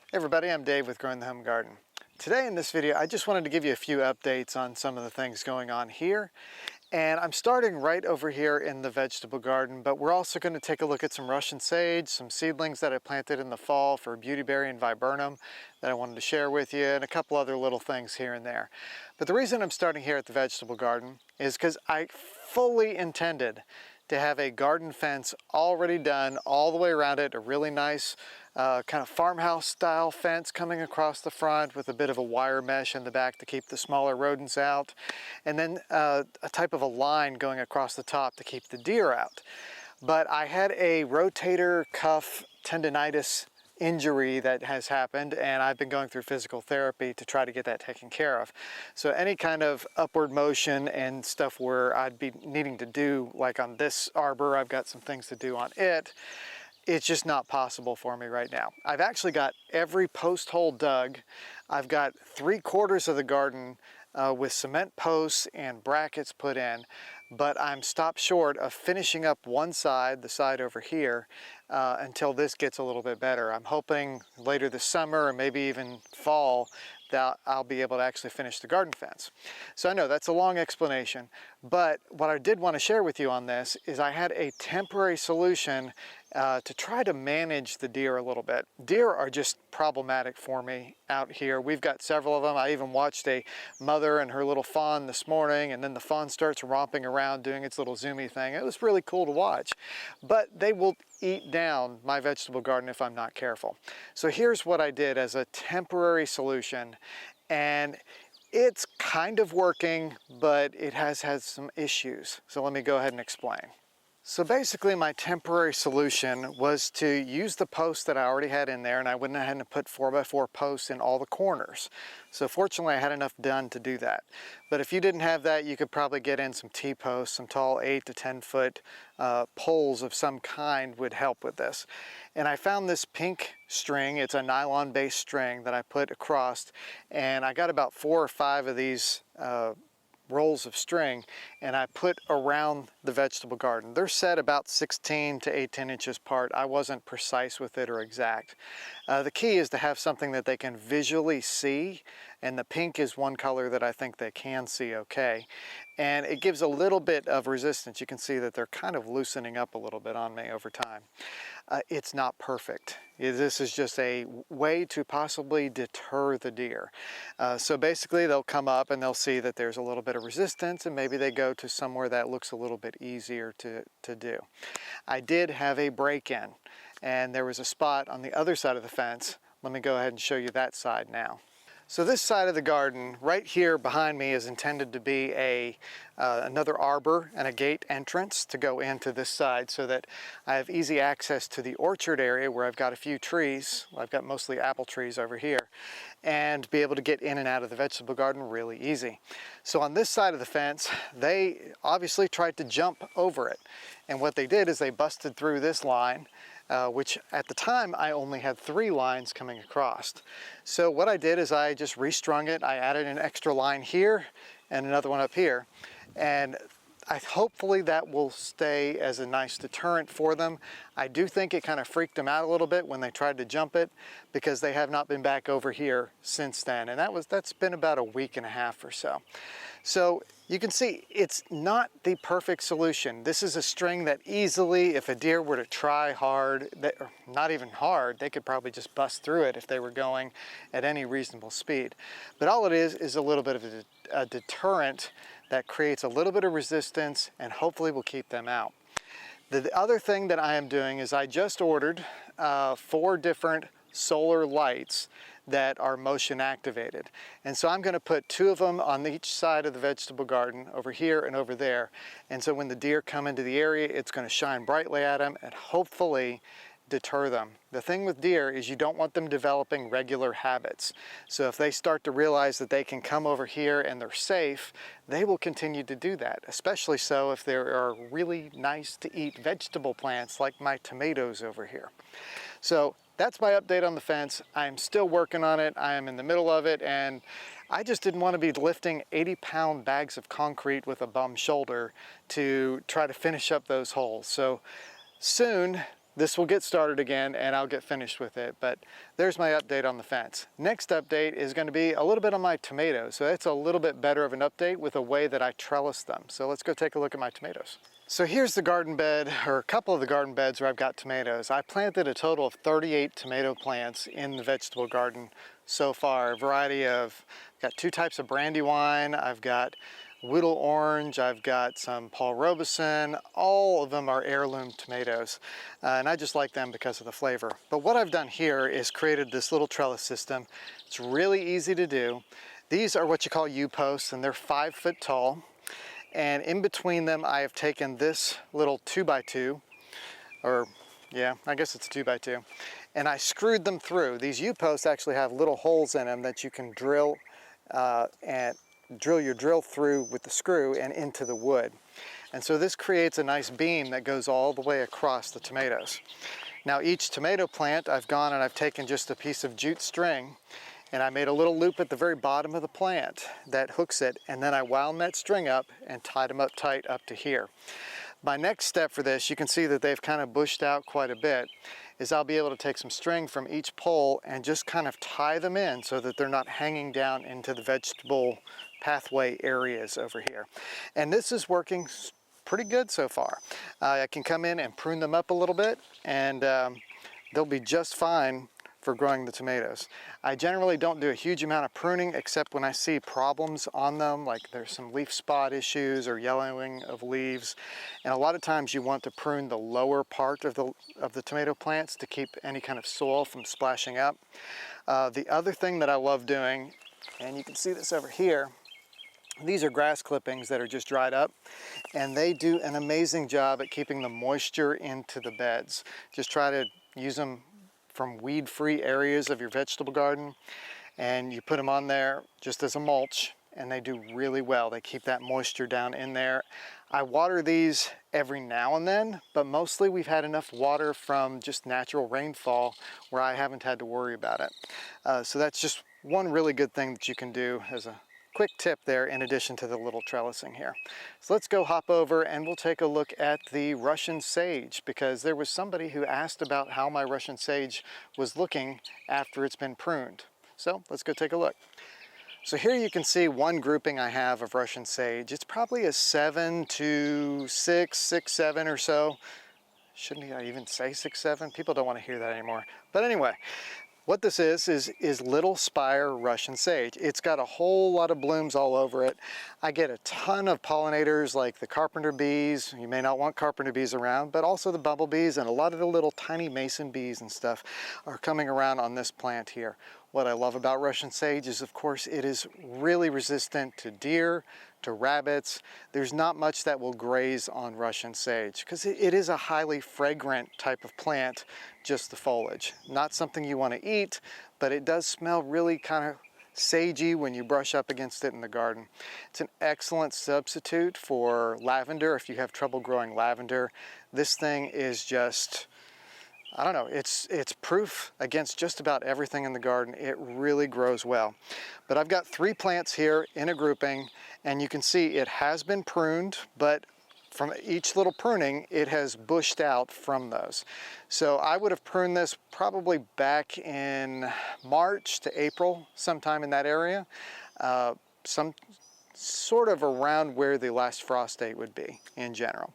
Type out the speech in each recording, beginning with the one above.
Hey everybody, I'm Dave with Growing the Home Garden. Today in this video, I just wanted to give you a few updates on some of the things going on here. And I'm starting right over here in the vegetable garden, but we're also going to take a look at some Russian sage, some seedlings that I planted in the fall for Beautyberry and Viburnum that I wanted to share with you, and a couple other little things here and there. But the reason I'm starting here at the vegetable garden is because I fully intended to have a garden fence already done all the way around it, a really nice kind of farmhouse style fence coming across the front with a bit of a wire mesh in the back to keep the smaller rodents out, and then a type of a line going across the top to keep the deer out. But I had a rotator cuff tendonitis injury that has happened, and I've been going through physical therapy to try to get that taken care of. So any kind of upward motion and stuff where I'd be needing to do, like on this arbor, I've got some things to do on it. It's just not possible for me right now. I've actually got every post hole dug. I've got 3/4 of the garden with cement posts and brackets put in, but I'm stopped short of finishing up one side, the side over here, until this gets a little bit better. I'm hoping later this summer or maybe even fall that I'll be able to actually finish the garden fence. So I know that's a long explanation, but what I did want to share with you on this is I had a temporary solution to try to manage the deer a little bit. Deer are just problematic for me out here. We've got several of them. I even watched a mother and her little fawn this morning, and then the fawn starts romping around doing its little zoomy thing. It was really cool to watch, but they will eat down my vegetable garden if I'm not careful. So here's what I did as a temporary solution, and it's kind of working, but it has had some issues. So let me go ahead and explain. So basically my temporary solution was to use the posts that I already had in there, and I went ahead and put 4x4 posts in all the corners. So fortunately I had enough done to do that. But if you didn't have that, you could probably get in some T-posts, some tall 8 to 10 foot poles of some kind would help with this. And I found this pink string. It's a nylon based string that I put across, and I got about 4 or 5 of these rolls of string, and I put around the vegetable garden. They're set about 16 to 18 inches apart. I wasn't precise with it or exact. The key is to have something that they can visually see, and the pink is one color that I think they can see okay. And it gives a little bit of resistance. You can see that they're kind of loosening up a little bit on me over time. It's not perfect. This is just a way to possibly deter the deer. So basically they'll come up and they'll see that there's a little bit of resistance, and maybe they go to somewhere that looks a little bit easier to do. I did have a break-in, and there was a spot on the other side of the fence. Let me go ahead and show you that side now. So this side of the garden right here behind me is intended to be another arbor and a gate entrance to go into this side, so that I have easy access to the orchard area where I've got a few trees. Well, I've got mostly apple trees over here, and be able to get in and out of the vegetable garden really easy. So on this side of the fence, they obviously tried to jump over it. And what they did is they busted through this line, which at the time I only had 3 lines coming across. So what I did is I just restrung it. I added an extra line here and another one up here, and hopefully that will stay as a nice deterrent for them. I do think it kind of freaked them out a little bit when they tried to jump it, because they have not been back over here since then, and that's been about a week and a half or so. So you can see it's not the perfect solution. This is a string that easily, if a deer were to try hard, or not even hard, they could probably just bust through it if they were going at any reasonable speed. But all it is a little bit of a deterrent that creates a little bit of resistance and hopefully will keep them out. The other thing that I am doing is I just ordered 4 different solar lights that are motion activated. And so I'm going to put 2 of them on each side of the vegetable garden, over here and over there. And so when the deer come into the area, it's going to shine brightly at them and hopefully deter them. The thing with deer is you don't want them developing regular habits. So if they start to realize that they can come over here and they're safe, they will continue to do that, especially so if there are really nice to eat vegetable plants like my tomatoes over here. So that's my update on the fence. I'm still working on it. I am in the middle of it, and I just didn't want to be lifting 80-pound bags of concrete with a bum shoulder to try to finish up those holes. So soon this will get started again and I'll get finished with it. But there's my update on the fence. Next update is going to be a little bit on my tomatoes. So it's a little bit better of an update with a way that I trellis them. So let's go take a look at my tomatoes. So here's the garden bed, or a couple of the garden beds where I've got tomatoes. I planted a total of 38 tomato plants in the vegetable garden so far. A variety of, I've got 2 types of Brandywine, I've got Woodle Orange, I've got some Paul Robeson. All of them are heirloom tomatoes, and I just like them because of the flavor. But what I've done here is created this little trellis system. It's really easy to do. These are what you call U-posts, and they're 5 foot tall. And in between them, I have taken this little 2x2, or yeah, I guess it's a 2x2, and I screwed them through. These U-posts actually have little holes in them that you can drill and drill your drill through with the screw and into the wood. And so this creates a nice beam that goes all the way across the tomatoes. Now each tomato plant, I've gone and I've taken just a piece of jute string, and I made a little loop at the very bottom of the plant that hooks it, and then I wound that string up and tied them up tight up to here. My next step for this, you can see that they've kind of bushed out quite a bit, is I'll be able to take some string from each pole and just kind of tie them in so that they're not hanging down into the vegetable pathway areas over here. And this is working pretty good so far. I can come in and prune them up a little bit, and they'll be just fine for growing the tomatoes. I generally don't do a huge amount of pruning except when I see problems on them, like there's some leaf spot issues or yellowing of leaves. And a lot of times you want to prune the lower part of the tomato plants to keep any kind of soil from splashing up. The other thing that I love doing, and you can see this over here, these are grass clippings that are just dried up, and they do an amazing job at keeping the moisture into the beds. Just try to use them from weed-free areas of your vegetable garden, and you put them on there just as a mulch, and they do really well. They keep that moisture down in there. I water these every now and then, but mostly we've had enough water from just natural rainfall where I haven't had to worry about it. So that's just one really good thing that you can do as a quick tip there, in addition to the little trellising here. So let's go hop over and we'll take a look at the Russian sage, because there was somebody who asked about how my Russian sage was looking after it's been pruned. So let's go take a look. So here you can see one grouping I have of Russian sage. It's probably a 7 to 6, 6, 7 or so. Shouldn't I even say 6, 7? People don't want to hear that anymore. But anyway, what this is little spire Russian sage. It's got a whole lot of blooms all over it. I get a ton of pollinators like the carpenter bees. You may not want carpenter bees around, but also the bumblebees, and a lot of the little tiny mason bees and stuff are coming around on this plant here. What I love about Russian sage is, of course, it is really resistant to deer, to rabbits. There's not much that will graze on Russian sage because it is a highly fragrant type of plant, just the foliage. Not something you want to eat, but it does smell really kind of sagey when you brush up against it in the garden. It's an excellent substitute for lavender if you have trouble growing lavender. This thing is just, I don't know, it's proof against just about everything in the garden. It really grows well. But I've got 3 plants here in a grouping, and you can see it has been pruned, but from each little pruning, it has bushed out from those. So I would have pruned this probably back in March to April, sometime in that area. Some sort of around where the last frost date would be in general.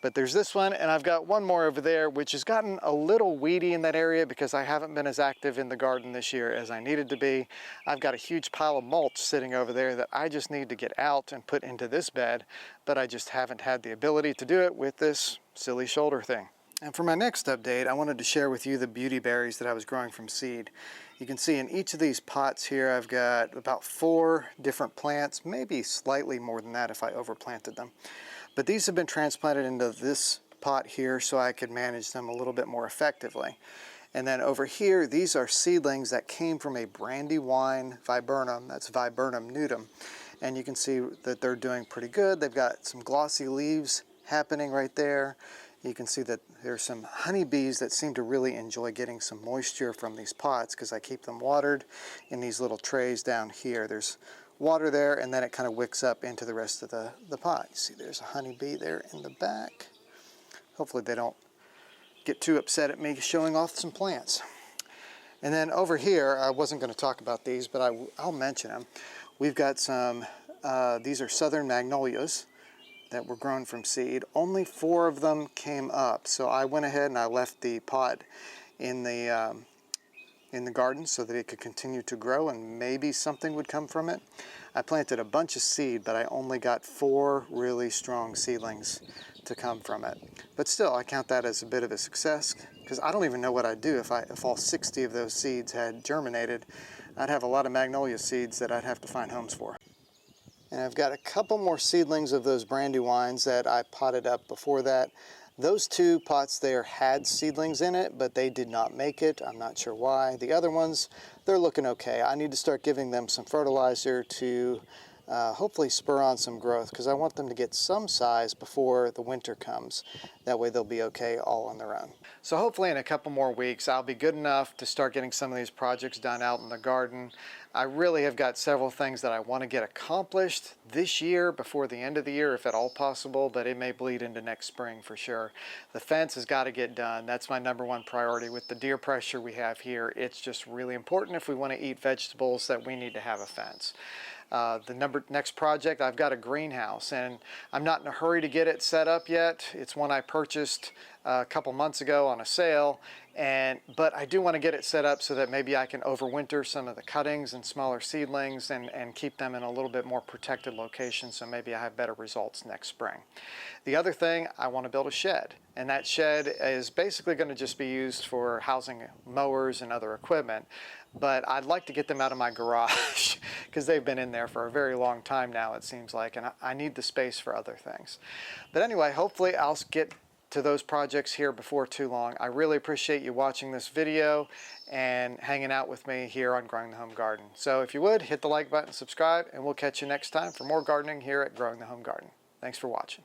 But there's this one, and I've got one more over there which has gotten a little weedy in that area because I haven't been as active in the garden this year as I needed to be. I've got a huge pile of mulch sitting over there that I just need to get out and put into this bed, but I just haven't had the ability to do it with this silly shoulder thing. And for my next update, I wanted to share with you the beautyberries that I was growing from seed. You can see in each of these pots here, I've got about 4 different plants, maybe slightly more than that if I overplanted them. But these have been transplanted into this pot here so I could manage them a little bit more effectively. And then over here, these are seedlings that came from a Brandywine Viburnum, that's Viburnum nudum. And you can see that they're doing pretty good. They've got some glossy leaves happening right there. You can see that there's some honeybees that seem to really enjoy getting some moisture from these pots because I keep them watered in these little trays down here. There's water there, and then it kind of wicks up into the rest of the pot. You see there's a honeybee there in the back. Hopefully they don't get too upset at me showing off some plants. And then over here, I wasn't going to talk about these, but I'll mention them. We've got some, these are Southern Magnolias that were grown from seed. Only 4 of them came up, so I went ahead and I left the pot in the garden so that it could continue to grow and maybe something would come from it. I planted a bunch of seed, but I only got 4 really strong seedlings to come from it. But still, I count that as a bit of a success, because I don't even know what I'd do if all 60 of those seeds had germinated. I'd have a lot of magnolia seeds that I'd have to find homes for. And I've got a couple more seedlings of those brandywines that I potted up before that. Those 2 pots there had seedlings in it, but they did not make it. I'm not sure why. The other ones, they're looking okay. I need to start giving them some fertilizer to hopefully spur on some growth, because I want them to get some size before the winter comes. That way they'll be okay all on their own. So hopefully in a couple more weeks I'll be good enough to start getting some of these projects done out in the garden. I really have got several things that I want to get accomplished this year before the end of the year, if at all possible, but it may bleed into next spring for sure. The fence has got to get done. That's my #1 priority. With the deer pressure we have here, it's just really important if we want to eat vegetables that we need to have a fence. The next project, I've got a greenhouse, and I'm not in a hurry to get it set up yet. It's one I purchased a couple months ago on a sale, but I do want to get it set up so that maybe I can overwinter some of the cuttings and smaller seedlings and keep them in a little bit more protected location, so maybe I have better results next spring. The other thing, I want to build a shed, and that shed is basically going to just be used for housing mowers and other equipment, but I'd like to get them out of my garage because they've been in there for a very long time now, it seems like, and I need the space for other things. But anyway, hopefully I'll get to those projects here before too long. I really appreciate you watching this video and hanging out with me here on Growing the Home Garden. So if you would, hit the like button, subscribe, and we'll catch you next time for more gardening here at Growing the Home Garden. Thanks for watching.